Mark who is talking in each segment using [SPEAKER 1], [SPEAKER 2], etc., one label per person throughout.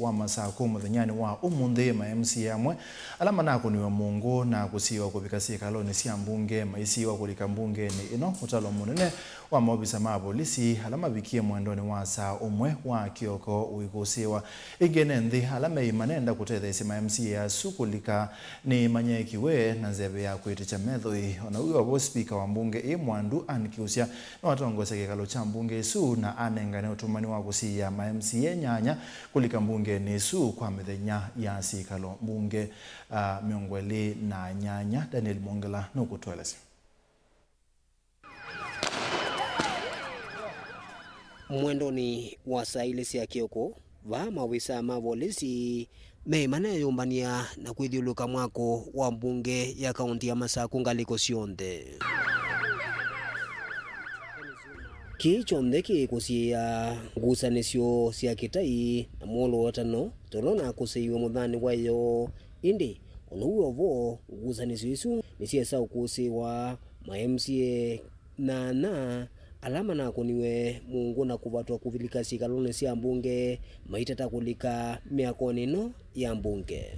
[SPEAKER 1] wa Masaku muthenyani wa umuthi ma MCA amwe alama na kuniwa mungu na kusiwa kubikasi kaloni cia mbunge maisiwa kulika mbunge ni ino utalo munene wa maobisa ma polisi alama bikie mwendoni wa saa umwe wa kioko wikusiwa igene nthi alama imanenda kutethesi ma MCA sukulika ni manyekiwe na nzebe ya kwiticha methoi ona uyo wa speaker wa mbunge Mwandu anikiusia na watongose kikalo cha mbunge su na anengane utumani wa kusia ma MCA nyanya kulika mbunge ni su kwa mithenya ya sikalo mbunge miongweli na nyanya Daniel Mongela nukutwelesi.
[SPEAKER 2] Mwendoni wa saile cia kioko va mawisa ma polisi meimana yombania na kwithiuluka mwako wa mbunge ya kaunti ya Masaku ngaliko cionthe kichonde kikusia ngusanisyo cia kitai na molo watano torona kusiiwe muthani wayo indi onuwo vo ngusanisyo isu nisiesa ukusiwa ma MCA na alama na kuniwe mungu na kuvatwa kuvilika sikalone cia mbunge maitata kulika miakoni no ya mbunge.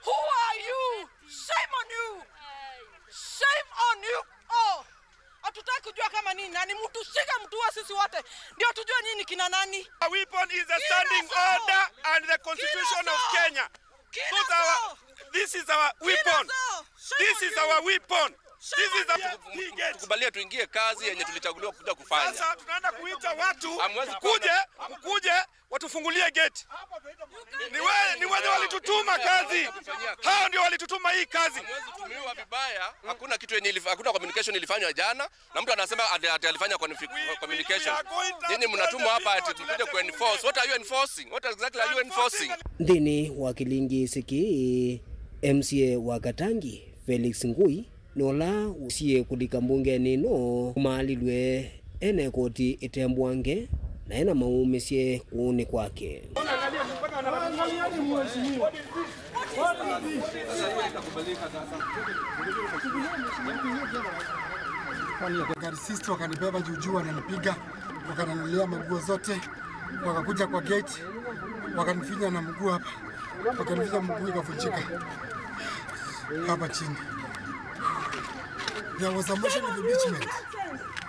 [SPEAKER 3] Who are you? Shame on you! Shame on you! Oh! Hatutaki kujua kama nini nani mtu shika mtu wa sisi wote ndio tujue nini kina nani.
[SPEAKER 4] A weapon is a standing order and the constitution of Kenya. This is our weapon. This is our weapon.
[SPEAKER 5] Tukubalia tuingie kazi yenye tulichaguliwa kuja kufanya.
[SPEAKER 4] Sasa tunaenda kuita watu kuje watufungulie gate. Ni wale walitutuma kazi. Hao ndio walitutuma hii kazi.
[SPEAKER 5] Hamwezi tumiwa vibaya. Hakuna communication ilifanywa jana na mtu anasema alifanya communication. Nyinyi mnatumwa hapa ati tukuje kuenforce. What are you enforcing? What exactly are you enforcing?
[SPEAKER 2] Ndini wakilingi siki MCA wa Katangi Felix Ngui nola usie kulika mbunge nino kumalilwe ene koti itembwange na ena maumisie kuuni kwake.
[SPEAKER 6] Garisisti wakanibeba juujuu wananipiga, wakaninulia maguo zote, wakakuja kwa gate, wakanifinya na mguu hapa, wakanifinya mguu ikavunjika hapa chini. There was a motion of impeachment.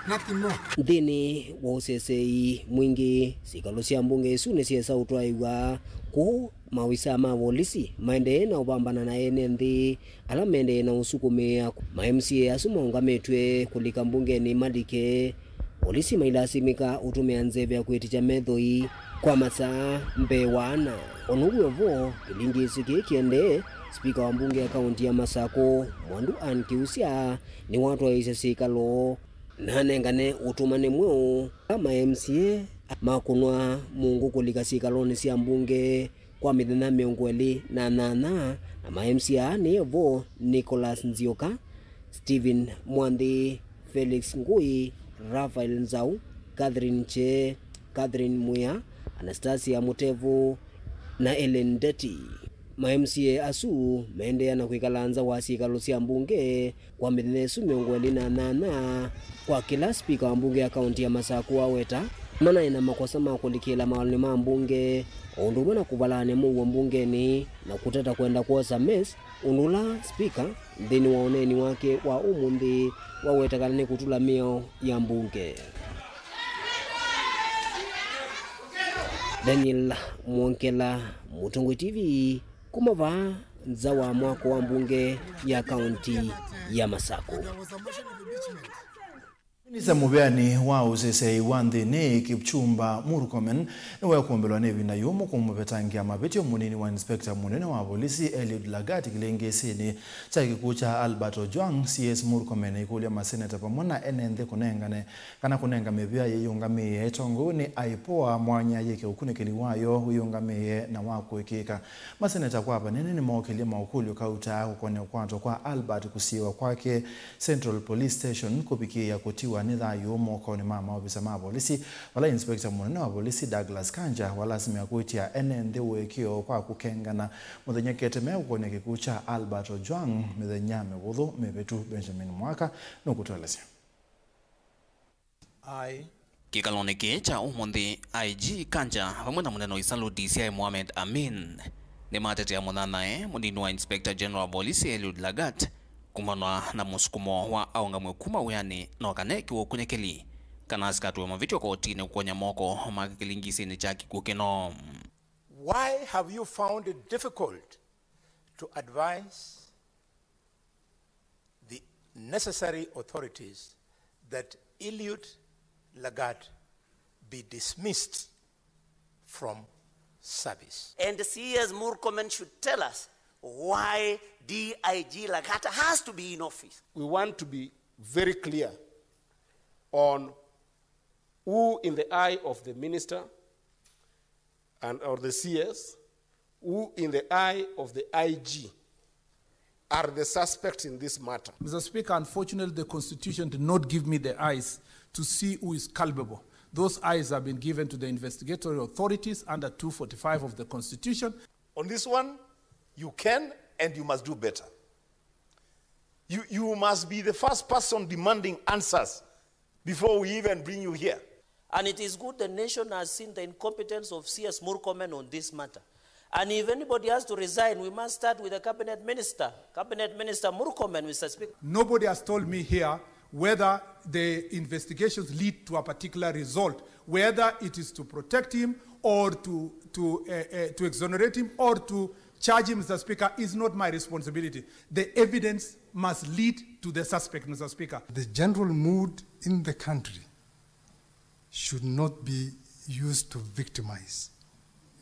[SPEAKER 6] Nothing more.
[SPEAKER 2] Ndini wa usesei mwingi sikalo cia mbunge isu nisiesa utwaiwa ku mawisa ma polisi maende na ubambana na ene nthi ala mende na usukumia ma MCA asumongametwe kulika mbunge ni madike polisi mailasimika utumia nzeve ya kwiticha methoi kwa masaa mbewana onuguo vo ilingi siki kiende. Speaker wa mbunge ya kaunti ya Masaku Mwandu anikiusia ni watu wa isesikalo na nengane utumane mweo kama MCA makunwa mungu kulika sikaloni cia mbunge kwa mithenya miongweli na ma MCA ni evo Nicholas Nzioka, Stephen Mwandhi, Felix Ngui, Rafael Nzau, Catherine Che, Catherine Muya, Anastasia Mutevu na Ellen Deti. Ma MCA asu maendea na kwikalanza wa sikalo cia mbunge kwa mithenya isu miongweli na kwa kila speaker wa mbunge ya kaunti ya Masaku waweta mana ina makosa ma kulikila mawalini ma mbunge undu mwana kuvalane mu wa mbunge ni na kutata kwenda kuosa mess unula speaker ndini waoneni wake wa umundi waweta kalani kutula mio ya mbunge. Daniel Mongela, Mutungwi TV, kumava nzawa mwako wa mbunge ya kaunti ya Masaku.
[SPEAKER 1] Minisa mubeani wa usesei wa nthini Kipchumba Murkomen niwe kuombelwa nevi na yumu kumupetangia mabetio munini wa inspector munene wa polisi Eliud Lagat kilengesini cha kikuu cha Albert Ojwang. CS Murkomen ikulia maseneta pamona enende kunengane kana kunenga mebia yeyungamiye etongoni aipoa mwanya yeke ukunekeli wayo uyungamiye na wako ikika maseneta kwa hapa nene ni maokelia maukuli kauta kukone kwanto kwa Albert kusiwa kwake Central Police Station kupikia kutiwa nitha yumo kone mama obisa ma polisi wala inspector munene wa polisi Douglas Kanja wala simya kuitia enende wekio kwa kukengana muthenya keteme ukone kikucha Albert Ojwang mithenya meguthu mebetu Benjamin Mwaka nukutwelesya.
[SPEAKER 7] I Kikaloneke cha umundi IG Kanja pamwe na muneno isalu DCI Mohamed Amin ni matetea munanae munini wa Inspector General wa Polisi Eliud Lagat kumanwa na musukumo wa aunga mwekuma uyani na wakaneki wa kunyekeli kanasikatuwe mavitio kwa otine kukonya moko makikilingisi ni chaki kukino.
[SPEAKER 8] Why have you found it difficult to advise the necessary authorities that Eliud Lagat be dismissed from service?
[SPEAKER 9] And the CS Murkomen should tell us why DIG Lagat has to be in office.
[SPEAKER 10] We want to be very clear on who in the eye of the minister and or the CS, who in the eye of the IG are the suspects in this matter.
[SPEAKER 11] Mr. Speaker, unfortunately, the Constitution did not give me the eyes to see who is culpable. Those eyes have been given to the investigatory authorities under 245 of the Constitution.
[SPEAKER 8] On this one, you can and you must do better. You must be the first person demanding answers before we even bring you here.
[SPEAKER 9] And it is good the nation has seen the incompetence of CS Murkomen on this matter. And if anybody has to resign, we must start with the cabinet minister. Cabinet Minister Murkomen, Mr. Speaker.
[SPEAKER 11] Nobody has told me here whether the investigations lead to a particular result, whether it is to protect him or to exonerate him or to charge him, Mr. Speaker, is not my responsibility. The evidence must lead to the suspect, Mr. Speaker.
[SPEAKER 6] The general mood in the country should not be used to victimize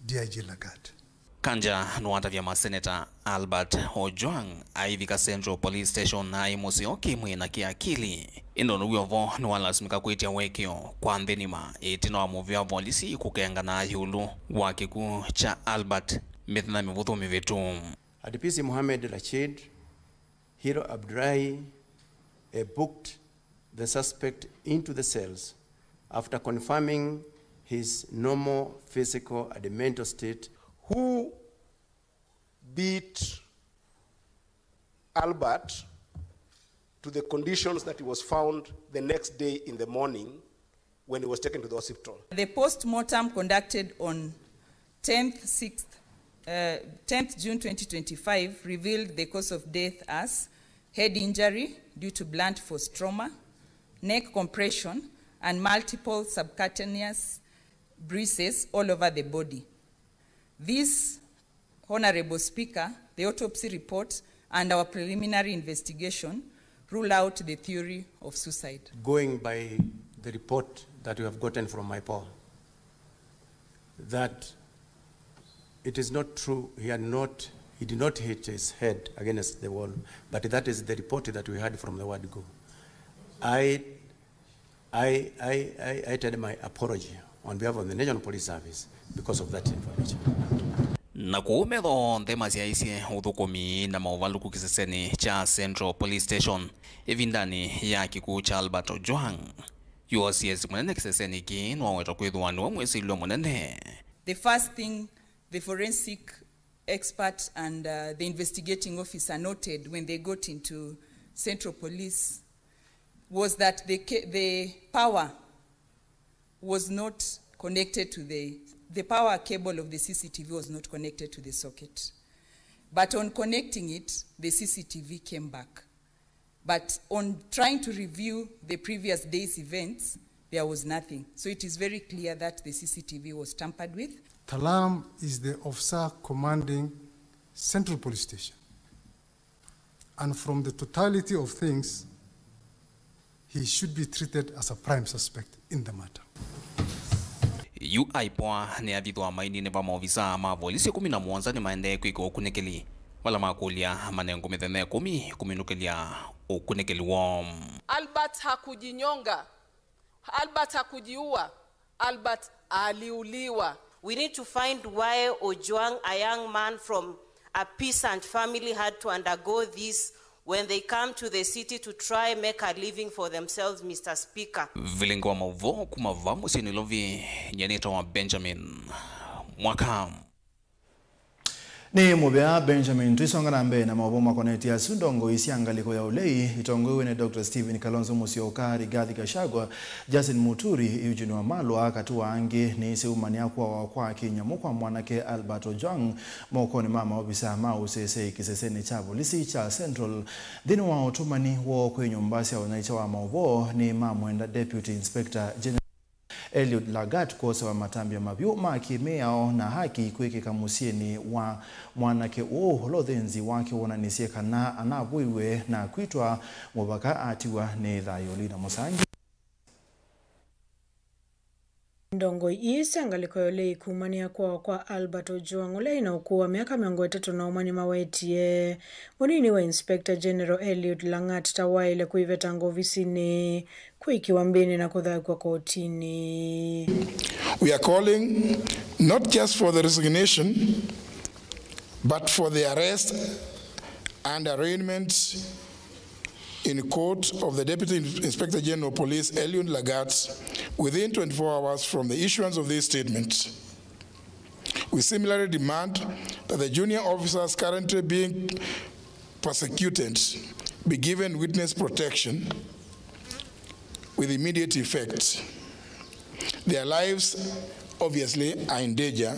[SPEAKER 6] DIG Lagat.
[SPEAKER 7] Kanja nuwata vya maseneta Albert Ojwang aivika Central Police Station na imusioki mwina kiakili. Ino nuyovo nuwalasimika kuitia wekio kwa ndhenima itino wa movia polisi kukenga na yulu wa kiku cha Albert mithina mivuthu mivitu.
[SPEAKER 12] Adipisi Mohamed Rashid, Hero Abdullahi booked the suspect into the cells after confirming his normal physical and mental state.
[SPEAKER 10] Who beat Albert to the conditions that he was found the next day in the morning when he was taken to the hospital.
[SPEAKER 13] The post-mortem conducted on 10th June 2025 revealed the cause of death as head injury due to blunt force trauma, neck compression, and multiple subcutaneous bruises all over the body. This, Honorable Speaker, the autopsy report and our preliminary investigation rule out the theory of suicide.
[SPEAKER 12] Going by the report that we have gotten from my Paul, that it is not true, he did not hit his head against the wall, but that is the report that we had from the word go. I tell my apology on behalf of the National Police Service because of that information.
[SPEAKER 7] Na kuumetho ndema ziaisi uthukumi na mauvaluku kiseseni cha Central Police Station evindani ya kiku cha Albert Ojwang. UOCS munene kiseseni ki nwaweta kwithuani wa mwesi ilo munene.
[SPEAKER 13] The first thing the forensic expert and the investigating officer noted when they got into Central Police was that the power was not connected to the power cable of the CCTV was not connected to the socket. But on connecting it, the CCTV came back. But on trying to review the previous day's events, there was nothing. So it is very clear that the CCTV was tampered with.
[SPEAKER 6] Talam is the officer commanding Central Police Station. And from the totality of things, he should be treated as a prime suspect in the matter.
[SPEAKER 7] UIPOA ni athithwa mainini pa maofisa ma polisi 11 ni maende kwiko kunekeli wala makulia manengo mithene 10 kuminukelia ukunekeli wa
[SPEAKER 3] Albert hakujinyonga, Albert hakujiua, Albert aliuliwa.
[SPEAKER 9] We need to find why Ojwang, a young man from a peasant family, had to undergo this when they come to the city to try make a living for themselves, Mr. Speaker.
[SPEAKER 7] Vilengo wa mauvo kumavamu sinilovi nyanito wa Benjamin Mwaka.
[SPEAKER 1] Ni mubea Benjamin Twisongana mbe na maboma koneti ya sundongo isiangaliko ya ulei itongowe ne Dr. Stephen Kalonzo Musyoka, Rigathi Gachagua, Justin Muturi, Eugene Wamalwa katua angi ni seumani akwa kwa kinyamu kwa mwanake Albert Ojwang mokoni mama obisa mausese kiseseni cha polisi cha Central dhini wa otumani wo kwenye mbasi ya wanaicha wa maubo ni mamwenda Deputy Inspector General Eliud Lagat kosa wa matambia mabyu makimeo na haki kweke kamusieni wa mwanake lothenzi wake wonanisie kana anabuiwe na kuitwa mubaka atiwa ni Thayolina Musangi.
[SPEAKER 14] Ndongo isi angaliko yole ikumania kwa Albert Ojwang ule inaokuwa miaka 3 na umani mawetie munini wa Inspector General Eliud Lagat tawaile kuiveta ngovisini kuikiwa mbini na kudhai kwa kotini.
[SPEAKER 15] We are calling not just for the resignation but for the arrest and arraignment in court of the Deputy Inspector General of Police Eliud Lagat within 24 hours from the issuance of this statement. We similarly demand that the junior officers currently being persecuted be given witness protection with immediate effect. Their lives obviously are in danger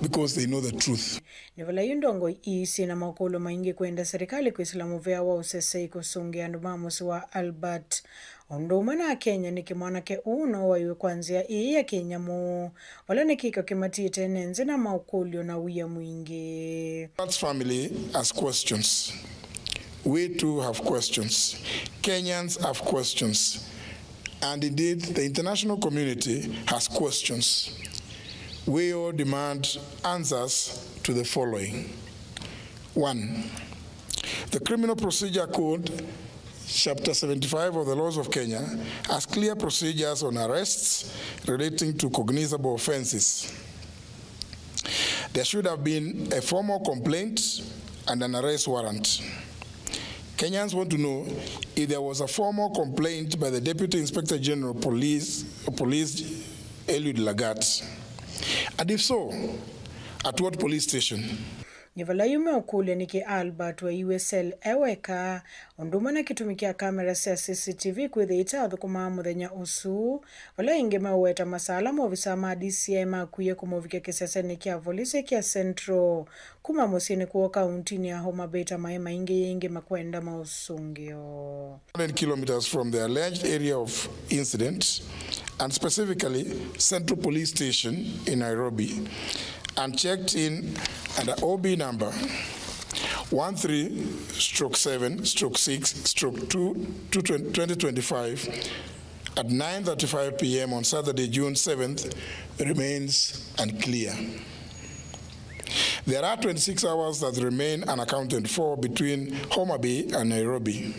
[SPEAKER 15] because they know the truth.
[SPEAKER 14] Nivala yundongo isi na makolo maingi kwenda serikali kwa Islamu vya wa usesei kusungi andumamusi wa Albert Ondumana Kenya nikimwanake uno wa iwe kwanzia iya Kenya mu wala nikiko kimatite nenze na maukulio na uya mwingi.
[SPEAKER 15] Albert's family has questions. We too have questions. Kenyans have questions. And indeed, the international community has questions. We all demand answers to the following. 1. The Criminal Procedure Code, Chapter 75 of the Laws of Kenya, has clear procedures on arrests relating to cognizable offenses. There should have been a formal complaint and an arrest warrant. Kenyans want to know if there was a formal complaint by the Deputy Inspector General of Police Eliud Lagat. And if so, at what police station?
[SPEAKER 14] Nivala yume ukule niki Albert wa USL eweka ondumana kitumikia kamera sia CCTV kwithiita athukuma muthenya usu wala ingema weta masala movisa ma DCI makuye kumovika kiseseni kia polisi kia Central kuma musini kuwa kauntini ya Homa Bay maema inge makwenda mausungio.
[SPEAKER 15] 100 kilometers from the alleged area of incident and specifically Central Police Station in Nairobi, and checked in under OB number 13/7/6/2025 at 9:35 p.m. on Saturday, June 7th, remains unclear. There are 26 hours that remain unaccounted for between Homa Bay and Nairobi.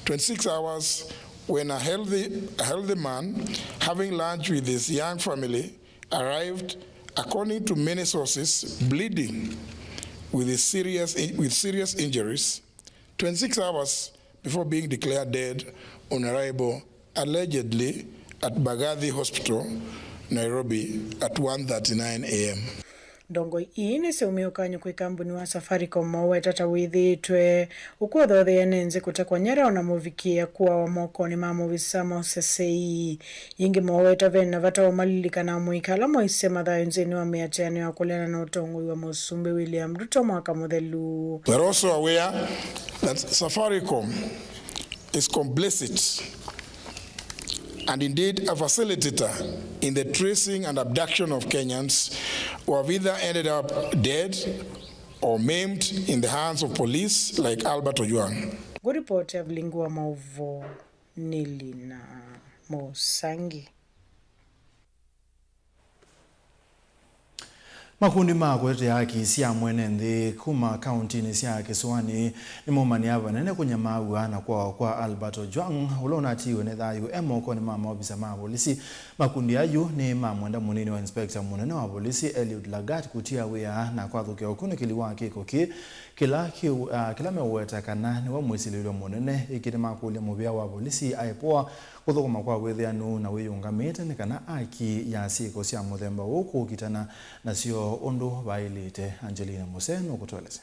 [SPEAKER 15] 26 hours when a healthy man having lunch with his young family arrived, according to many sources, bleeding with serious injuries, 26 hours before being declared dead on arrival, allegedly at Bagathi Hospital, Nairobi, at 1:39 a.m.
[SPEAKER 14] Dongo ine se umiokanyo kwe kambuni wa Safaricom mawe tata withitwe ukuwa dhothe enenze kutakwa nyara ona muvikia kuwa wa moko ni mamu visama usesei yingi mawe tavena vata wa malilika na muikala moisema dha yunzeni wa miachani wa kulena na utongo wa Musumbi William Ruto mwaka modelu.
[SPEAKER 15] We're also aware that Safaricom is complicit and indeed a facilitator in the tracing and abduction of Kenyans who have either ended up dead or maimed in the hands of police like Albert Ojwang.
[SPEAKER 14] Good report of Lingua Mauvo Nilina Musangi.
[SPEAKER 1] Makundi makwete haki siya mwenende kuma county ni siya Kisuani ni momani hava nene kunyamawa na kwa Albert Ojwang ulona tiwe ne dhayu emo kwa ni mama obisa mabolisi Makundi ayo ni mamwenda munini wa inspector munene wa polisi Eliud Lagat kutia wea na kwathukia ukunikili wake koki kila mewetakana ni wa mwisililwa munene ikini makulia mubia wa polisi aipoa kuthukuma kwa withianu na wiyungamite ni kana aki ya siko cia muthemba uku kitana na sio undu bailite. Angelina Museno kutueleza.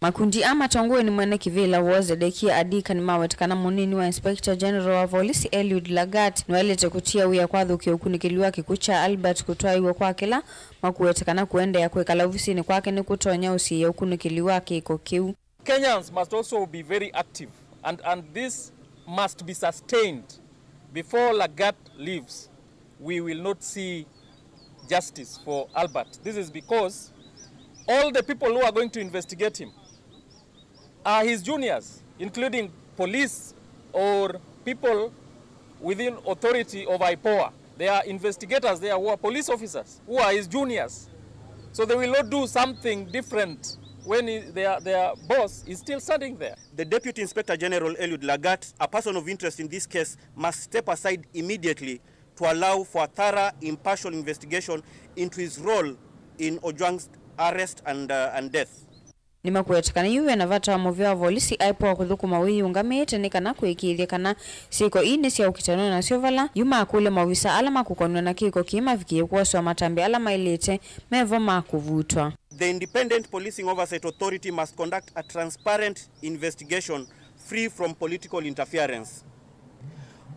[SPEAKER 16] Makundi ama tongoe ni mwene kivila woze dekia adika ni mawetakana munini wa Inspector General wa polisi Eliud Lagat nwelete kutia wia kwa dhuki ukunikiliwa kikucha Albert kutwaiwa kwa kila makuwetakana kuende ya kwekala ofisini kwake ni kutonya usi ya ukunikiliwa kiko kiu.
[SPEAKER 17] Kenyans must also be very active and this must be sustained. Before Lagat leaves, we will not see justice for Albert. This is because all the people who are going to investigate him are his juniors, including police or people within authority of IPOA. They are investigators, they are police officers who are his juniors. So they will not do something different when their boss is still standing there.
[SPEAKER 18] The Deputy Inspector General Eliud Lagat, a person of interest in this case, must step aside immediately to allow for a thorough, impartial investigation into his role in Ojwang's arrest and death.
[SPEAKER 16] Ni makuwetakana yuwe na vata wa movia wa polisi aipoa kuthukuma wiyungamite ni kana kuikithia kana siko ini sia ukitano na siovala yuma akule mawisa alama kukonwa na kiko kima vikie kuwaswa matambi alama ilite mevo makuvutwa.
[SPEAKER 18] The Independent Policing Oversight Authority must conduct a transparent investigation free from political interference.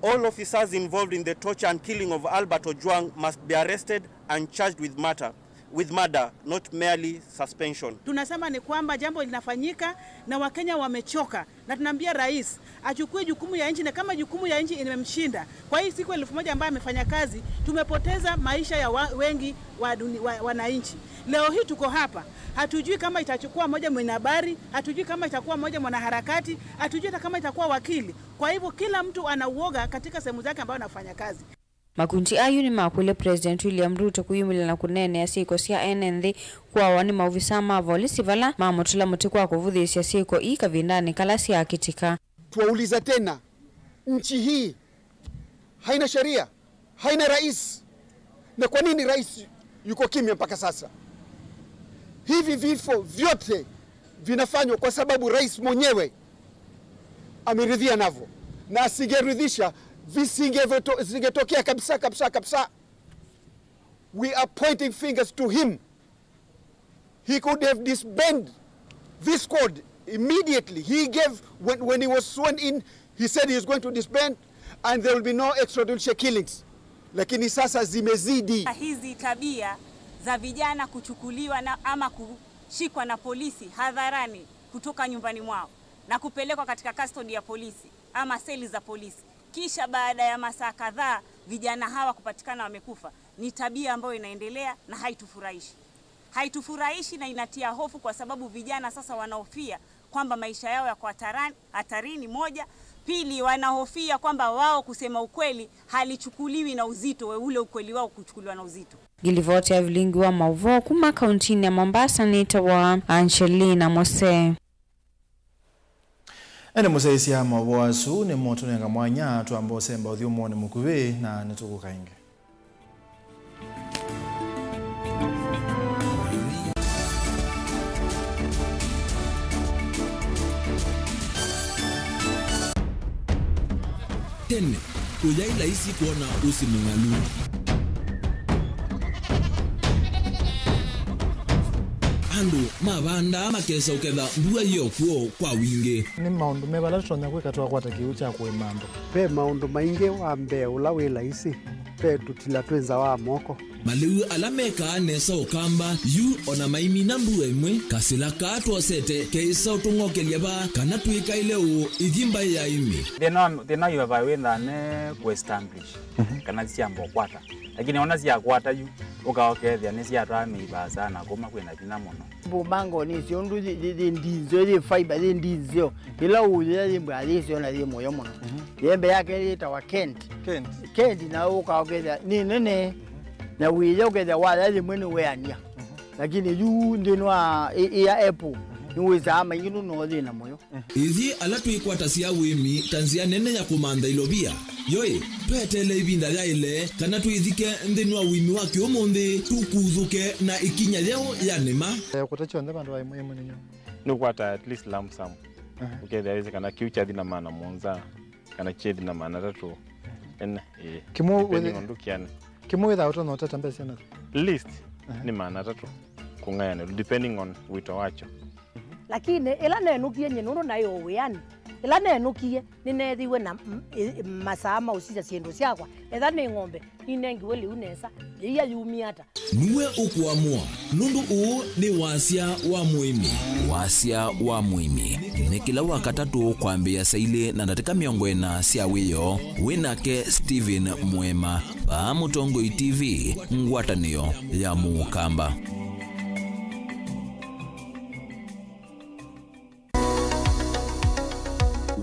[SPEAKER 18] All officers involved in the torture and killing of Albert Ojwang must be arrested and charged with murder, not merely suspension.
[SPEAKER 19] Tunasema ni kwamba jambo linafanyika na Wakenya wamechoka na tunaambia rais achukue jukumu ya nchi, na kama jukumu ya nchi imemshinda kwa hii siku 1000 ambayo amefanya kazi, tumepoteza maisha ya wengi wa wananchi. Leo hii tuko hapa, hatujui kama itachukua moja mwanahabari, hatujui kama itakuwa moja mwanaharakati, hatujui hata kama itakuwa wakili. Kwa hivyo kila mtu anauoga katika sehemu zake ambayo anafanya kazi.
[SPEAKER 16] Makunti ayu ni makule President William Ruto kuyumila na kunene ya siko siya NND kwa wani maofisa ma polisi vala mamotula mutikwa kuvuthi siya siko ika vindani kala siya kitika.
[SPEAKER 20] Tuwauliza tena, nchi hii haina sheria, haina rais, na kwa nini rais yuko kimya mpaka sasa? Hivi vifo vyote vinafanywa kwa sababu rais mwenyewe ameridhia navyo, na asigeridhisha visingetokea kabisa. We are pointing fingers to him. He could have disbanded this squad immediately. He gave, when he was sworn in, he said he is going to disband and there will be no extrajudicial killings. Lakini sasa zimezidi.
[SPEAKER 21] Hizi tabia za vijana kuchukuliwa na ama kushikwa na polisi hadharani kutoka nyumbani mwao na kupelekwa katika custody ya polisi ama seli za polisi, kisha baada ya masaa kadhaa vijana hawa kupatikana wamekufa, ni tabia ambayo inaendelea na haitufurahishi na inatia hofu, kwa sababu vijana sasa wanahofia kwamba maisha yao yako hatarini. Moja, pili, wanahofia kwamba wao kusema ukweli halichukuliwi na uzito, ule ukweli wao kuchukuliwa na uzito.
[SPEAKER 16] Gilivoti ya vilingi wa Mauvo kuma kauntini ya Mombasa ni tawa Angelina Mose.
[SPEAKER 1] Ene musaisi ya mawasu ni moto nenga mwanya tuambo semba uthiumo ni mukuwe na nituku kainge.
[SPEAKER 22] Tene, uyaila isi kuona usi mungalu. Andu, mabanda makesa uketha mbua hiyo kuo kwa wingi.
[SPEAKER 23] Ni maundu mebala tutonya kweka tuwa kwa takiucha kwe mambo.
[SPEAKER 24] Pe maundu maingi wa mbe ula wila isi. Pe tutila tuenza wa moko.
[SPEAKER 22] Maliu alameka nesa ukamba yu ona maimi nambu emwe kasila kato sete keisa utungoke liaba kana tuika ileo igimba ya imi.
[SPEAKER 25] Thina yu wawenda ne kuestablish kana siambo kwata. Lakini ona siya kwata yu ukaokethia ni siya twa sana kuma kwena thina muno.
[SPEAKER 26] Bubango ni siondu ndinzo ni fiber ndinzo ila uye ni mbali siona ni moyo muno. Yembe yake itawa Kent na ukaokethia ni nene na wile ukethia wala ni mwene weania. Lakini yu ndinwa ya Apple niweza ama inginu no thina moyo
[SPEAKER 22] ithi ala twikwata cia wimi tanzia nene ya kumanda ilobia yoi twetele ibinda rya ile kana twithike nthini wa wimi wa kiumuthi tukuthuke na ikinya leo ya nima
[SPEAKER 23] kutacho nde bandu baimwe munyo
[SPEAKER 25] nukwata at least lump sum ukethia wese kana kiucha thina mana monza kana chethi na mana tatu en
[SPEAKER 23] kimu without no tata mbese na
[SPEAKER 25] list ni mana tatu kungayana depending on wito wacho
[SPEAKER 2] lakini ila nenukie nyenuru nayo wiani ila nenukie ninethiwe na masama usija ciendo ciakwa etha ni ng'ombe inengiwe liu nesa iya yumiata
[SPEAKER 22] niwe ukuamua nundu uu ni wasia wa muimi ni kila wakatatu kwambia saili na ndatika miongo ena cia wiyo winake Steven Mwema pa Mutongoi TV ngwatanio ya Mukamba.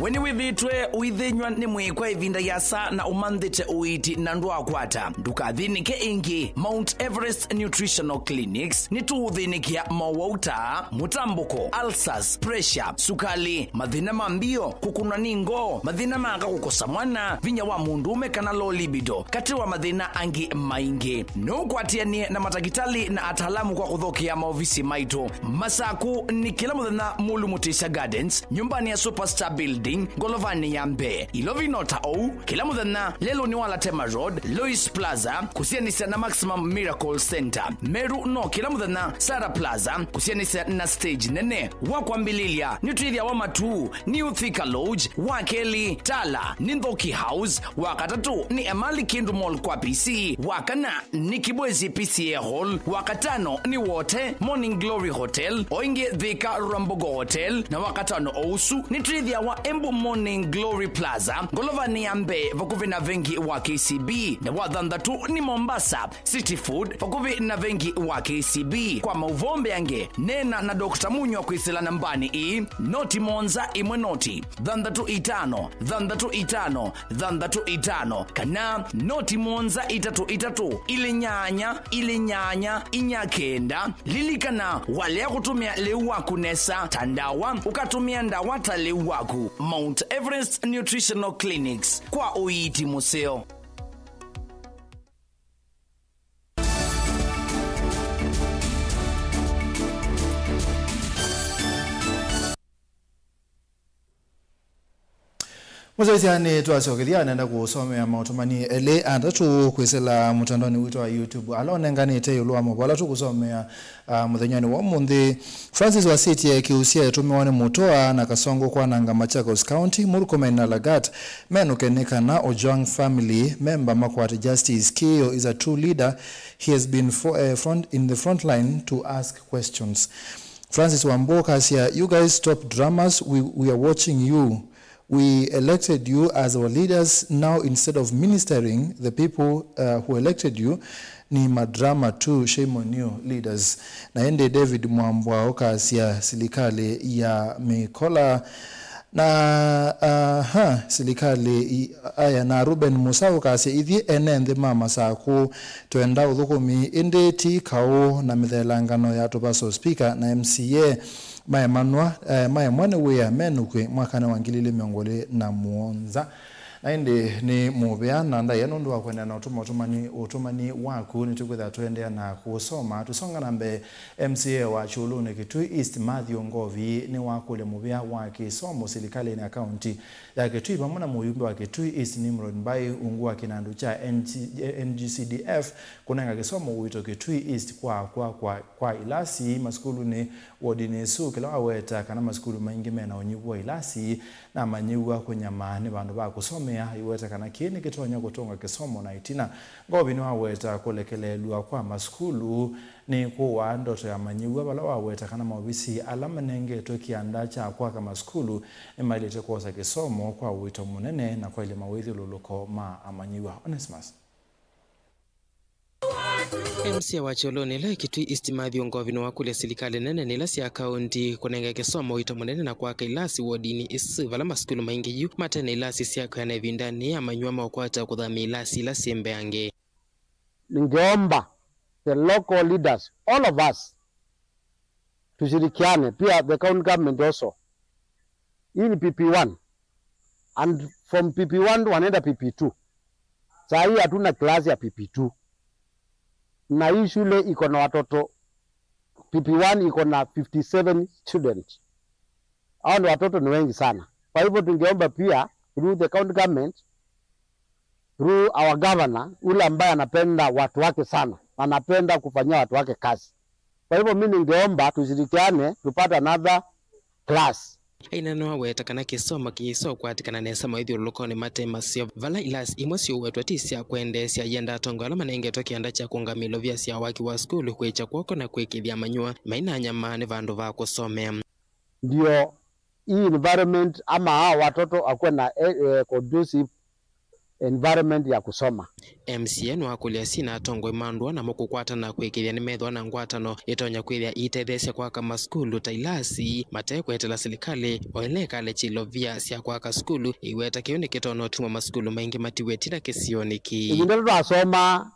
[SPEAKER 4] Weni withitwe uithinywa ni mwikwa ivinda yasa na umanthite uiti na ndwa kwata ndukathinike ingi Mount Everest Nutritional Clinics ni tuuthinikia mawauta mutambuko ulcers pressure sukali mathina mambio kukuna ningo mathina manga kukosa mwana vinya wa mundume kana low libido kati wa mathina angi maingi no kwatianie na matakitali na ataalamu kwa kuthokia maofisi maitu masaku ni kila muthenya Mulu Mutisha Gardens nyumbani ya Superstar Building Golovani Yambe Ilovinota O kila muthenya lelo ni wala Tema Road Lois Plaza kusianisa na Maximum Miracle Center Meru no kila muthenya Sara Plaza kusianisa na stage nene wakwambililia nitwithia wa matu ni Uthika Lodge wakeli Tala Nindhoki House wakatatu ni Emali Kindu Mall kwa PC wakana ni Kibwezi PCA Hall wakatano ni Wote Morning Glory Hotel oinge Thika Rambogo Hotel na wakatano Ousu nitwithia wa Embu Morning Glory Plaza Golovani Yambe vakuvi na vengi wa KCB na wadhandatu ni Mombasa City Food vakuvi na vengi wa KCB kwa mauvombe yange nena na Dr. Munyo kuisila nambani noti monza imwe noti dhandatu itano kana noti monza itatu ile nyanya inyakenda lilikana wale ya kutumia leu waku nesa tandawa ukatumia ndawata leu waku Mount Everest Nutritional Clinics kwa uiti museo.
[SPEAKER 1] Muzaisiani tuasogethia nenda kusomea mautumani ele andatu kwisela mutandoni wito wa YouTube alonengani te yulwa mbola tu kusomea muthenyani wa mundi Francis Wasiti akiusia tumeone mutoa na Kasongo kwa nanga Machakos County Murkomen na Lagat menukeneka na Ojwang family member Makwati Justice Kio is a true leader. He has been in the front line to ask questions. Francis Wamboka says, you guys stop dramas, we are watching you. We elected you as our leaders. Now, instead of ministering, the people who elected you, ni madrama tu. Shame on you, leaders. Naende David Mwambwa okasia silikali ya Mikola na silikali aya na Ruben Musa okasia ithi enende mama saku tuenda uthukumi inde ti kao na mithelangano ya Tobaso speaker na MCA Maya mwane wea menukwe mwakana wangilile miongole na muonza naende ni mubeana nda yanundu wa kwenda na utumani waku nitukwetha tuendea na kusoma tusonga nambe MCA wa Chuluni Kitui East Matthew Ngovi ni wakule mubea wa kisomo silikali na kaunti ya Kitui pamoja muyumbe wa Kitui East Nimrod Mbai ungua kinandu cha NGCDF kunanga kisomo wito Kitui East kwa ilasi maskulu ni wodinesu kila waweta kana maskulu maingi mena onyiwa ilasi na manyiwa kunyama ni bandu ba kusomea iweta kana kini kitonya kutonga kisomo na itina Ngovi ni waweta kulekelelwa kwa maskulu ni kuwa ndoto ya manyiwa bala waweta kana mawisi alama nenge tokianda cha kwa kama skulu ni mailete kosa kisomo kwa wito munene na kwa ile mawithi luluko amanyiwa. Onesmus
[SPEAKER 5] MCA wa Choloni la Kitui East Matthew Ngovi ni wakule silikali nene nila siya kaunti kunenge kisomo wito munene na kwa ilasi wodini isi vala maskulu maingi yu matene ilasi siya kwa na vindani ya manyua mawakwata kudhami ilasi ilasi embeange.
[SPEAKER 8] Ningeomba the local leaders, all of us,
[SPEAKER 24] tushirikiane pia the county government also. Hii ni PP1 and from PP1 wanaenda PP2. Saa hii hatuna klasi ya PP2 na hii shule iko na watoto PP1 iko na 57 students. Hao ni watoto ni wengi sana. Kwa hivyo tungeomba pia through the county government, through our governor, ule ambaye anapenda watu wake sana, anapenda kufanyia watu wake kazi. Kwa hivyo mimi ningeomba tushirikiane tupate another class.
[SPEAKER 5] Aina no weta kana kisoma kiso kwatikana nesa maithio lokoni matema sio vala ilas imwe sio wetu atisia kuendesya yenda tongala manenge tokianda cha kungamilo vya sia waki wa skulu kwecha kwako na kwekithia manyua maina nyama ne vandu va kusomea.
[SPEAKER 24] Ndio hii environment ama watoto akuwe na conducive environment ya kusoma.
[SPEAKER 5] MCN wakulia sina tongo imandwa na mukukwata na kwekithia ni methwa na ngwatano itonya kwithia itethesya kwa kama skulu tailasi mate kwetela serikali oeleka le chilovia sia kwa ka skulu iweta kione kitono tuma maskulu maingi matiwetira kisioniki.
[SPEAKER 24] Ndio twasoma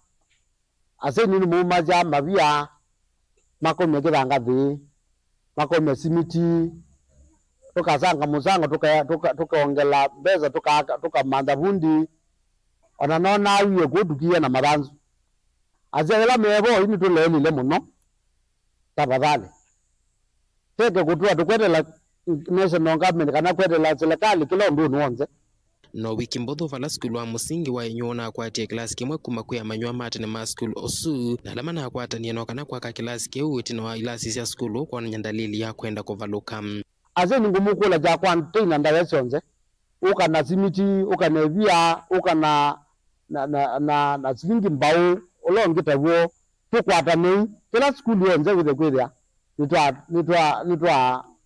[SPEAKER 24] ase nini mumaja mavia makome kithanga thi makome simiti tukasanga muzango tukaongela mbeza tukamanda vundi onanona awiye kudukia na mabanzu azela mebo ini tulelile muno tafadhali teke kutua tukwetela national government kana kwetela serikali kila ndu nuonze
[SPEAKER 5] no wiki mbodho vala skulu wa musingi wa inyona kwa tie class kimwe kuma kuya manywa mate na school osu na lama na kwata nieno kana kwa ka class keu tino wa ilasi sia skulu kwa nyandalili ya kwenda kuvaluka
[SPEAKER 24] aze ningumukula ja kwa ntina ndawesonze uka na simiti uka na via uka na singi mbao olongita wo tukwata nei kila skulu yonze with the kwithia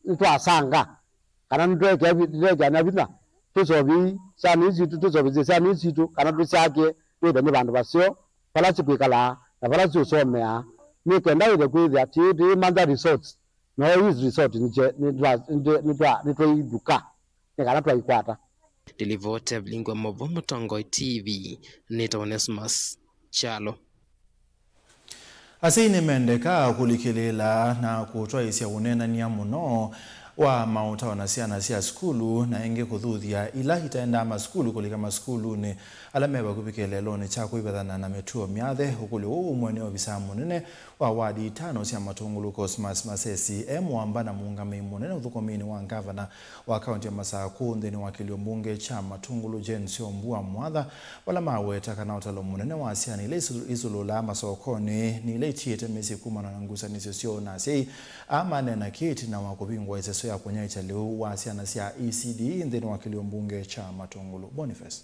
[SPEAKER 24] nitwa sanga kana nitweke na vina tusobi sani situ tusobi sani situ kana tusake with the bandu basio pala sikwikala na pala siosomea ni kenda with the kwithia ti manda resorts no is resort nitwa iduka nikana twa ikwata.
[SPEAKER 5] Delivote Lingwa Movo Mutongo TV Nita Onesmus Chalo.
[SPEAKER 1] Asini mendeka kulikilela na kutoa isia unena ni muno wa mauta wanasiana sia skulu na enge kuthuthia ila itaenda ama skulu kulika maskulu ni alameba kupikelelo ni chako ibadana na metuo miathe ukuli umwene obisa munene wa wadi 5 sia matungulu Cosmas Masesi wamba na muungame munene uthukomini wa gavana wa kaunti ya Masaku ndeni wakili mbunge cha matungulu Jensi Ombua Mwadha wala maweta kana utalo munene wa asiani ile izulula masokoni ni ile tiete mesi kuma na ngusa nisio na sei ama nena kiti na wakubingwa iseso ya kwenye ichaliu wa asiana sia ECD ndeni wakili mbunge cha matungulu Boniface.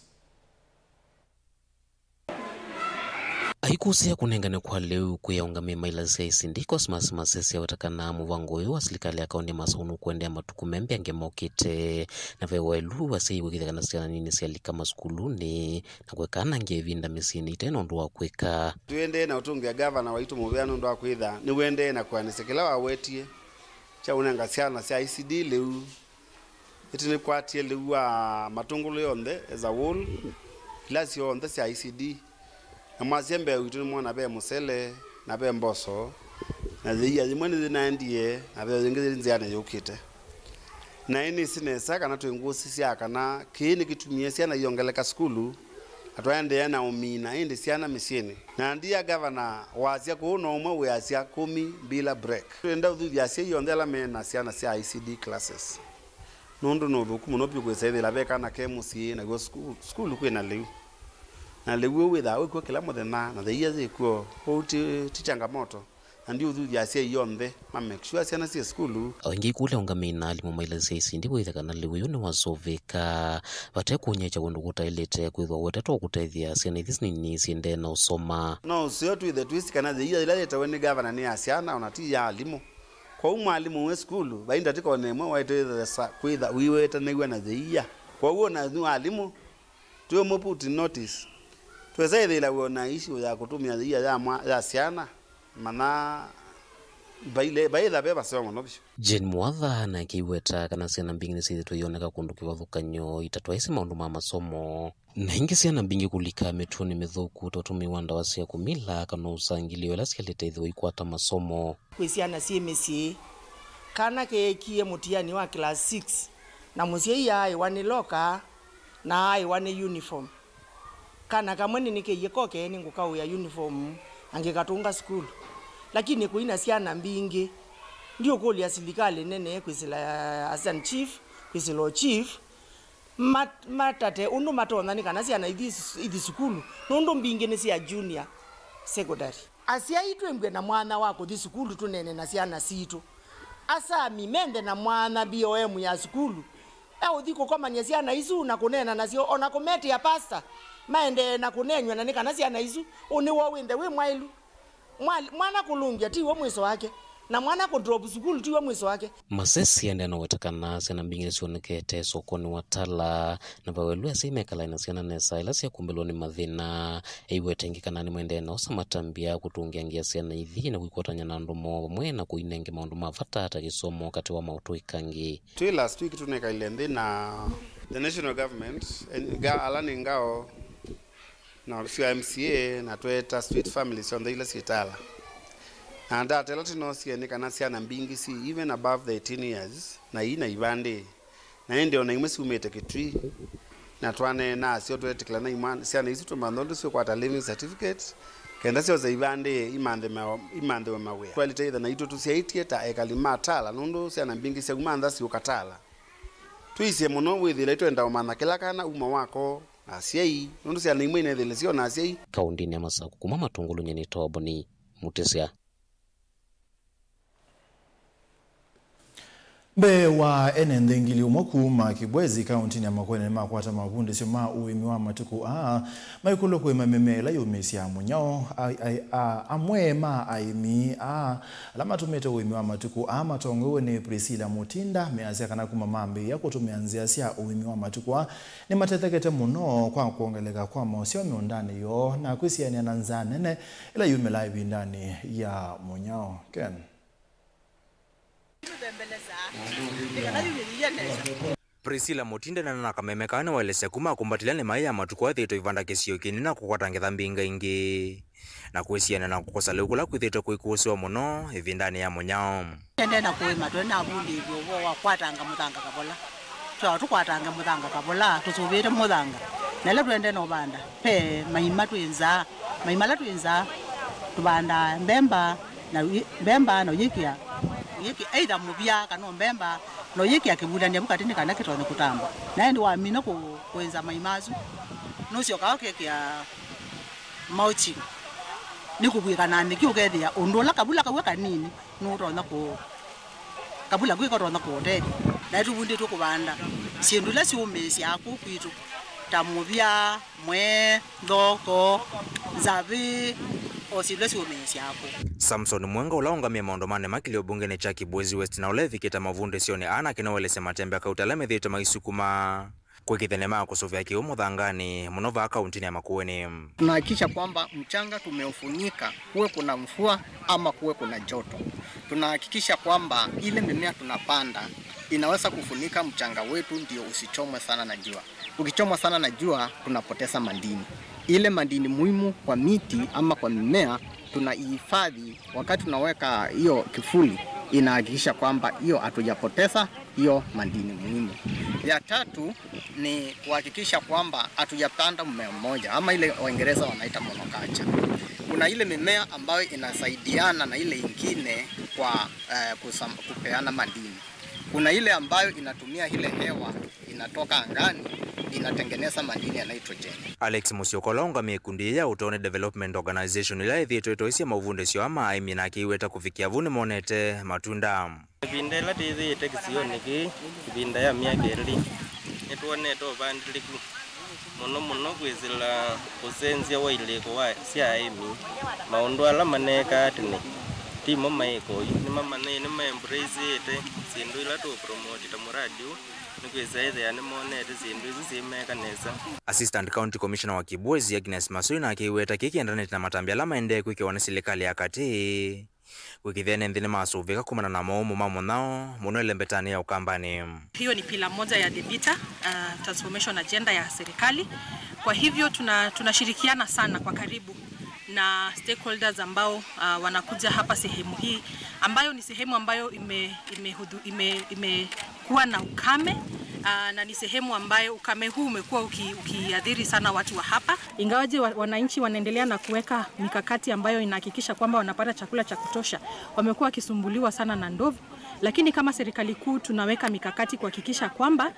[SPEAKER 6] Haikusia kunengane kwa leo kuyaungame mailasi ya isindi Cosmas Masesi ya watakana muwangoyo wa serikali ya kaunti ya Masaku kuendea matukumembe angemokite na vewelu wasi wikithakana siana nini sialika maskuluni na kwekana ngevinda misini tena nduwa kweka
[SPEAKER 8] tuende na utungi ya gavana waitu muweano nduwa kwitha ni wende na kwanisekela wawetie cha unanga siana sia ICD leu itini kwatie leu wa matungulu yonde as a whole klasi yonde sia ICD na mazembe witu mwana be musele na be mboso na ziya zimwene zinandie na be zingezi nziana yokite na ini sinesa kana tuingusi sia kana kini kitumie siana yongeleka skulu atwaende yana umina indi siana misini na ndia gavana wazia kuno umwe weasia 10 bila break twenda udhuvya sia yondela mena siana sia ICD classes nundu no thukumu no pigwe sebe la beka na kemusi na go skulu kwena leu na lewe witha wiko kila muthena na theiya zikuo uti changamoto ndio thuthia cia yonde ma make sure ciana cia skulu
[SPEAKER 6] wengi kule ungamina alimu mailasi isindi withakana lewe ni wasoveka batekuonyecha kundu kutailete kwithwa weteto kuteithia ciana ithisi nini ciende na usoma
[SPEAKER 8] no sio tu the twist kana theiya ila leta weni governor ni asiana onati ya alimu kwa umwalimu we skulu bainda tiko nemwe waitethesa kwitha wiweta negwa na theiya kwa uo na nu alimu tuwe moputi notice tuweza ila wona issue ya kutumia theiya ya siana mana baila beba soma nobisho
[SPEAKER 6] Jen Mwadha na kiweta kana ciana mbingi cithitwo yoneka kundu kiwathukanyo itatwaisi maundu ma masomo na ingi ciana mbingi kulika metuni mithuku totumiwa ndawa cia kumila kana usangilio ila cialeta ithwa ikwata masomo
[SPEAKER 10] kwi ciana cie micii
[SPEAKER 3] kana keekie mutiani wa class 6 na musiai ya waniloka na ai wane uniform kana kamweni nikeyikoke ni ngukau ya uniform angekatunga school lakini kuina siana mbingi ndio koli ya serikali nene kwisila assistant chief kwisilo chief matate undu matona ni kana siana idi school nondo mbingi ni sia junior secondary asia itwembwe na mwana wako di school tunene na siana situ asa mimende na mwana BOM ya school udhiko kama ni siana isu na kunena na sio ona kometi ya pasta maende na kunenywa na nikana siana isu uni wo winde we mwailu mwana kulungia tiwo mwiso wake na mwana ko drop school tiwo mwiso wake
[SPEAKER 6] masesi ende no wetakana sena mbingine sionekete sokoni watala na bawelu asimekala ina siana nesa ila sia kumbeloni madhina eiwetengikana ni mwende na osamatambia kutungiangia siana ithi na kuikotanya na ndomo mwena kuinenge maundu mavata hata kisomo wakati wa mautu ikangi
[SPEAKER 8] tui last week tuneka ilendi na the national government alani ngao na sio MCA na tweta street families on the ile sitala and that a lot no see ni kana siana mbingi si even above the 18 years na ina ibande na ndio na imesi umete kitri na twane na sio twetikla na imani siana hizo tumando sio kwa living certificate kenda sio za ibande imande wa mawe quality either na ito tusiaitie ta ekalima tala nondo siana mbingi sio kumanda sio katala tuise muno withile twenda umana kila kana uma wako asiai nondo siana imwene thile sio na asiai
[SPEAKER 6] kaundini ya Masaku kuma Matungulu nyeni tobo ni Mutesia
[SPEAKER 1] Be wa enendengili umokuma kibwezi kaunti ya Makwene makwata mavunde sema uimi wa matuku maikulo kwa memela yomesi ya munyao amwema aimi alama tumete uimi wa matuku matongo ni Priscilla Mutinda meazia kana kuma mambi yako tumeanzia sia uimi wa matuku ni matetekete muno kwa kuongeleka kwa maosio miondani yo na kwisia ni ananzanene ila yume live ndani ya munyao Ken
[SPEAKER 9] Priscilla Mutinda na nakamemekana walese kuma kumbatilane maya matukwa thito ivanda kesio kinina kukwatangitha mbinga ingi na kwesiana na kukosa lukula kwithito kwikusiwa muno ivindani ya munyao
[SPEAKER 10] ende na kuima twena bundi bwo wakwatanga muthanga kabola twa tukwatanga muthanga kabola tusubire muthanga nale twende no banda pe maima la twinza tubanda mbemba na yikia either mubia kana mbemba no yiki akibudania bukatini kana kitone kutamba naye ndi waamina kuenza maimazu no sio kaoke kia mauchi nikubwika nani kiugethia undola kabula kaweka nini no rona ko kabula gwiko rona ko de na tubundi tukubanda siendula siumesi aku kwitu tamubia mwe ndoko zabi osilesi umesi ako
[SPEAKER 9] Samson Mwenga ulaongamia maondomane makilio bungene cha Kibwezi West na ulevi kita mavunde sioni ana kinawelese matembe kautalame dhito maisukuma kwekithenema kusovya kiumo dhangani munova akaunti ya Makueni.
[SPEAKER 11] Tunahakikisha kwamba mchanga tumeufunika kuwe kuna mvua ama kuwe kuna joto. Tunahakikisha kwamba ile mimea tunapanda inaweza kufunika mchanga wetu ndio usichomwe sana na jua. Ukichomwa sana na jua tunapoteza madini. Ile madini muhimu kwa miti ama kwa mimea tunaihifadhi wakati tunaweka hiyo kifuli, inahakikisha kwamba hiyo hatujapoteza hiyo madini muhimu. Ya tatu ni kuhakikisha kwamba hatujapanda mmea mmoja ama ile Waingereza wanaita monoculture. Kuna ile mimea ambayo inasaidiana na ile ingine kwa kupeana madini. Kuna ile ambayo inatumia ile hewa inatoka angani inatengeneza madini ya nitrogen.
[SPEAKER 9] Alex Musyokolonga mikundi ya Utone Development Organization ila ithito itoisia mavunde sio ama aimina kiweta kufikia vune monete matunda.
[SPEAKER 12] Bindela dizi tekisio niki binda ya miaka eri etwane to bandiliku muno kwizila kusenzia wa ileko wa sia aimi maundu ala maneka atini timo maiko ni mama ne ni embrace ete sindu ila to promote tamuradio
[SPEAKER 9] Assistant County Commissioner wa Kibwezi Agnes Masoi na akiweta kikiendana na matambia la maende kukiwa serikali ya kati kukithene ndine masuvika kumana na maumu mamo nao munole mbetani ya Ukambani.
[SPEAKER 13] Hiyo ni pila moja ya the Bita transformation agenda ya serikali. Kwa hivyo tunashirikiana sana kwa karibu na stakeholders ambao wanakuja hapa sehemu hii ambayo ni sehemu ambayo imekuwa na ukame na ni sehemu ambayo ukame huu umekuwa ukiadhiri sana watu wa hapa. Ingawaje wananchi wanaendelea na kuweka mikakati ambayo inahakikisha kwamba wanapata chakula cha kutosha, wamekuwa wakisumbuliwa sana na ndovu, lakini kama serikali kuu tunaweka mikakati kuhakikisha kwamba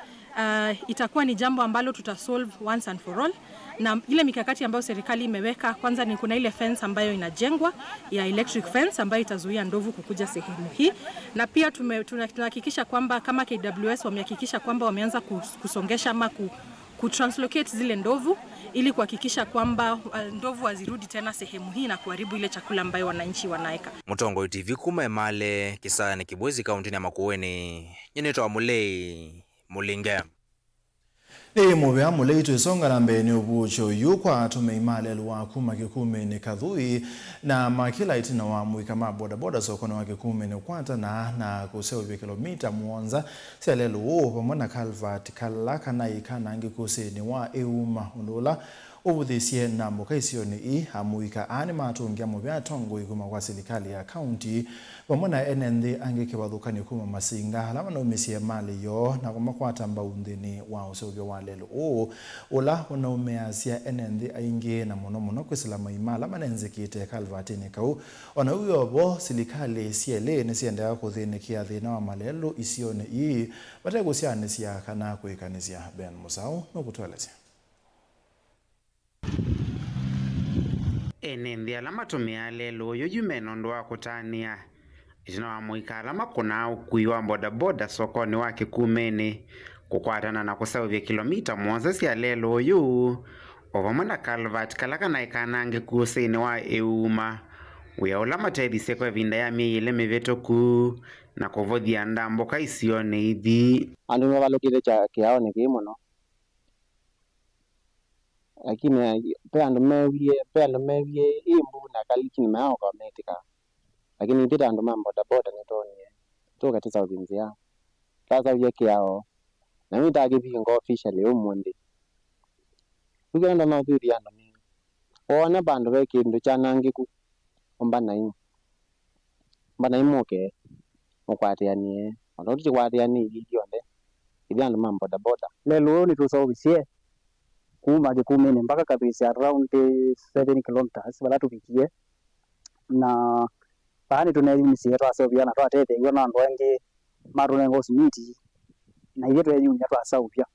[SPEAKER 13] itakuwa ni jambo ambalo tutasolve once and for all. Na ile mikakati ambayo serikali imeweka, kwanza ni kuna ile fence ambayo inajengwa ya electric fence ambayo itazuia ndovu kukuja sehemu hii, na pia tunahakikisha kwamba kama KWS wamehakikisha kwamba wameanza kusongesha ama kutranslocate zile ndovu ili kuhakikisha kwamba ndovu hazirudi tena sehemu hii na kuharibu ile chakula ambayo wananchi wanaeka.
[SPEAKER 9] Mutongo TV kuma Emale Kisani Kibwezi kaunti ya Makueni nyenetwa Mulei Mulinge
[SPEAKER 1] muvea mulei isonga na mbeni ubucho yukwa tumeimale luwa kuma kikume ni kadhui na makila itina wa muika maboda boda sokono wa kikume ni kwanta na kusewa kilomita muonza siya lelu pamwana Calvert kalaka na ikana angi kuseni wa euma undula ubuthisiye na mbokaisio ni hamuika ani matungia muvea tongo ikuma kwa serikali ya county pamwana enende angi kiwathukani kuma masinga halama na umisiye mali yo na kumakwata mbaundini wa usovyo wa lelu ula unaumeasia enende aingi na muno kwisilama imala manenzikite Calvertini kau ona uyobo serikali siele nisiendea kuthinikia thina wa malelu isione batekusianisia kana kuikanisia Ben Musau nokutwelezea
[SPEAKER 7] enende alama tumia lelo yujumeno ndoa kutania itina wa muika alama kuna ukuiwa boda sokoni wa kikumeni kukwatana na kusawivya kilomita muonza siya lelo yu ovamwana Calvert kalaka na ikanange kusini wa euma uya ulama taidhise kwa vinda ya miile miveto ku na kuvodhia ndambo kaisione hivi
[SPEAKER 14] andu mevalukile cha kiao ni kimono lakini pe andu mewie imbu na kaliki nimao kwa metika lakini pita andu mambo boda nitonie toka tisa ubinzi yao sasa uye kiao na mita kipingo officially umundi ugenda na thiri andu ni ona bandu be kindu chanangiku mbana imuke mukwatianie ona utikwatianie igionde ili andu mambo boda lelo ni tusobisie kuma kikumeni mpaka kabisa around 7 kilometers wala tupikie na bani tunayumisia twasovya na twatete iyo na ndo engi marunengo simiti na ile tweyunya twasovya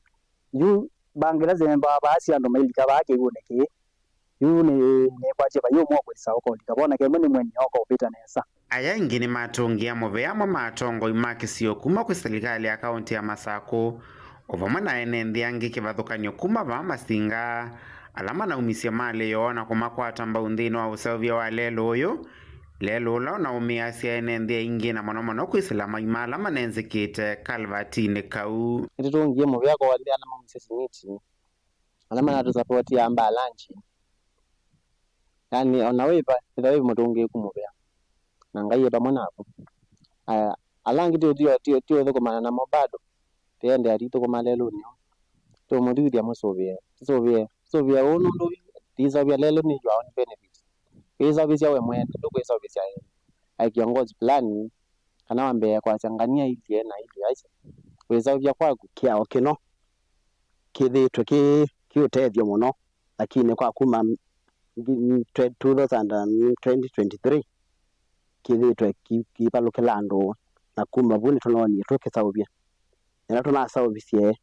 [SPEAKER 14] yu bangira zemba basi ando mailika bake iboneke yu ne kwache bayo mwo kwesa oko likabona ke mweni mweni oko upita nesa
[SPEAKER 7] aya ingini matungia moveamo matongo imakisio kuma kwa serikali ya kaunti ya Masako ovamana enende angi kivathukanyo kuma va masinga alama na umisya mali yoona kumakwata mbaundhini wa usavya wa lelo uyu lelo ula na umiasya enende ingi na mono kwisilama imala manenzikite Calvertini kau
[SPEAKER 14] ititungie muvyako wali alama msesimiti alama na tusapoti ya amba lanchi yani onawepa itawepa mutungie kumuvya na ngaiye pamwana hapo alangi tiyo thukumana na mobado tende arito kwa malelo nyo to mududi amusovye sovye ono ndo tisavya lelo ni jwa on benefit pesa visi awe mwende ndo kwesa visi awe aikiongozi plani kana wambe kwa changania ili na ili aise kwesa vya kwaku kia okino kithitwe kiutethio muno lakini kwa kuma 2023 kithitwe kipalukila andu na kuma buni tunoni tukisavya na tunasawisie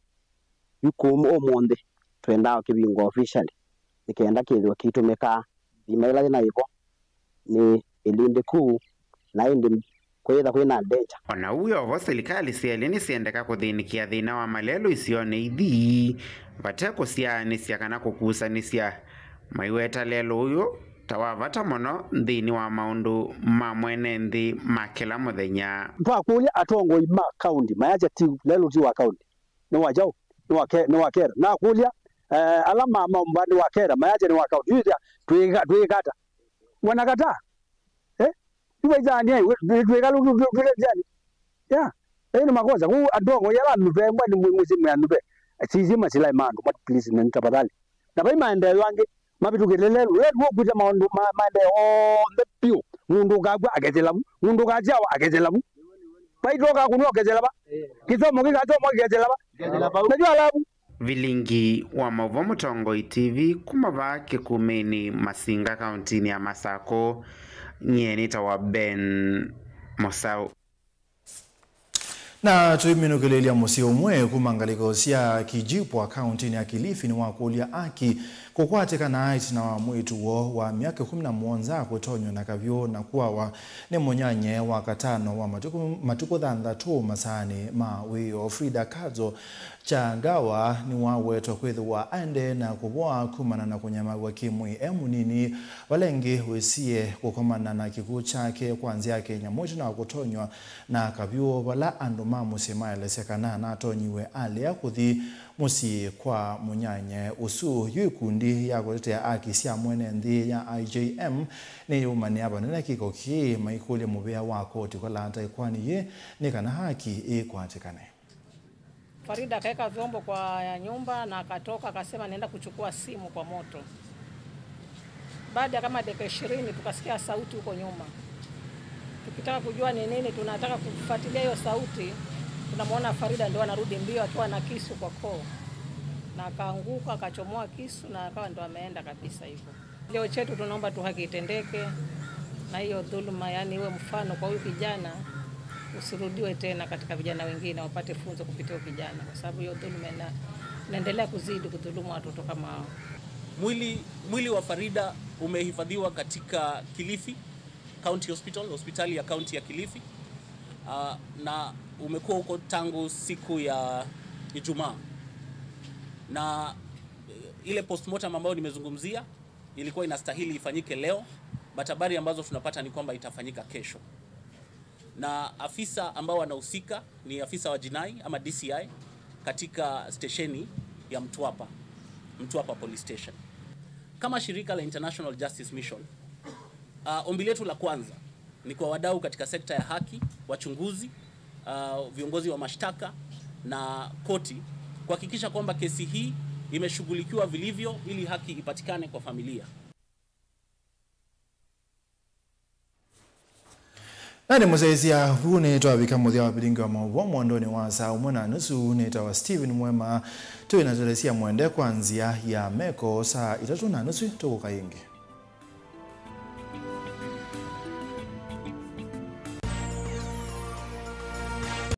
[SPEAKER 14] yukumu omonde twenda kibingo officially nikenda kithwa kitumeka imaila na ipo ni ilinde ku na indi kwetha kwina danger
[SPEAKER 7] ona uyo vo serikali sielini siendeka kuthinikia thina wa malelo isione ithi vateko sianisya kana kukusanisya maiweta lelo uyo tawavata mono nthini wa maundu mamwene nthi makila muthenya
[SPEAKER 14] twakulia atongo ima county mayaja ti lelo ti wa county ni wajao ni wakera na kulia alama mambani wakera mayaja ni wa county tuigata wanakata tuwezani tuigalu tulezani ya ni makosa ku atongo yala nuve mwani mwizimu ya nuve sizima sila imandu please na tafadhali na bai maendeleo yange
[SPEAKER 24] mabitukelele lwe kuja maondo mande on the pew mundu kagwa agezelamu mundu kajawa agezelamu baitoka kunyo agezela ba kizomo kigazomo agezela ba najua labu
[SPEAKER 7] Vilingi wa Mavomo Tongoi TV kumava Kikumeni Masinga kauntini ya Masako nyenita wa Ben Mosau.
[SPEAKER 1] Na tuiminukilelia musi umwe kumangaliko sia Kijipwa kauntini ya Kilifi ni wakulia aki kukwateka na aiti na mwitu wa miaka 11 kutonyo na kavyo na kuwawa ni munyanye wa katano wa matuko dhanda tu masani wiyo Frida Kadzo changawa ni waweto kwethu wa ande na kuboa kumana na kunyama wa kimwi emunini walengi wesie kukomana na kikuu chake kwanzia Kenya moja na kutonywa na kavyo wala anduma musema elesekana na tonyiwe alia kuthi musi kwa munyanye usu yukundi ya kutetea aki sia mwene ndi ya IJM ni umani abanene kikoki maikule mubea wako tikolanta ikwani ye ni kana haki kwatikane.
[SPEAKER 13] Farida kaeka vyombo kwa nyumba na akatoka akasema naenda kuchukua simu kwa moto. Baada kama dakika 20 tukasikia sauti huko nyuma. Tukitaka kujua ni nini, tunataka kufuatilia hiyo sauti, tunamwona Farida ndio anarudi mbio akiwa na kisu kwa koo. Na akaanguka akachomoa kisu na akawa ndo ameenda kabisa hivyo. Leo chetu tunaomba tu haki itendeke na hiyo dhuluma, yani iwe mfano kwa huyu kijana, usirudiwe tena katika vijana wengine wapate funzo kupitia kijana, kwa sababu hiyo dhuluma inaendelea kuzidi kudhulumu watoto kama hao.
[SPEAKER 15] Mwili wa Farida umehifadhiwa katika Kilifi County Hospital, hospitali ya County ya Kilifi. Na umekuwa huko tangu siku ya Ijumaa. Na ile postmortem ambayo nimezungumzia ilikuwa inastahili ifanyike leo, but habari ambazo tunapata ni kwamba itafanyika kesho. Na afisa ambao wanahusika ni afisa wa jinai ama DCI katika stesheni ya Mtwapa Police Station. Kama shirika la International Justice Mission, ombi letu la kwanza ni kwa wadau katika sekta ya haki, wachunguzi, viongozi wa mashtaka na koti kuhakikisha kwamba kesi hii imeshughulikiwa vilivyo ili haki ipatikane kwa familia.
[SPEAKER 1] Nani musaizia hune tuwabika muthia wabiringi wa mauvomo ndoni wa saa umwana nusu nita wa Steven Mwema tuwe na tulesia mwende kwanzia ya meko saa 3:30 tuko kaingi.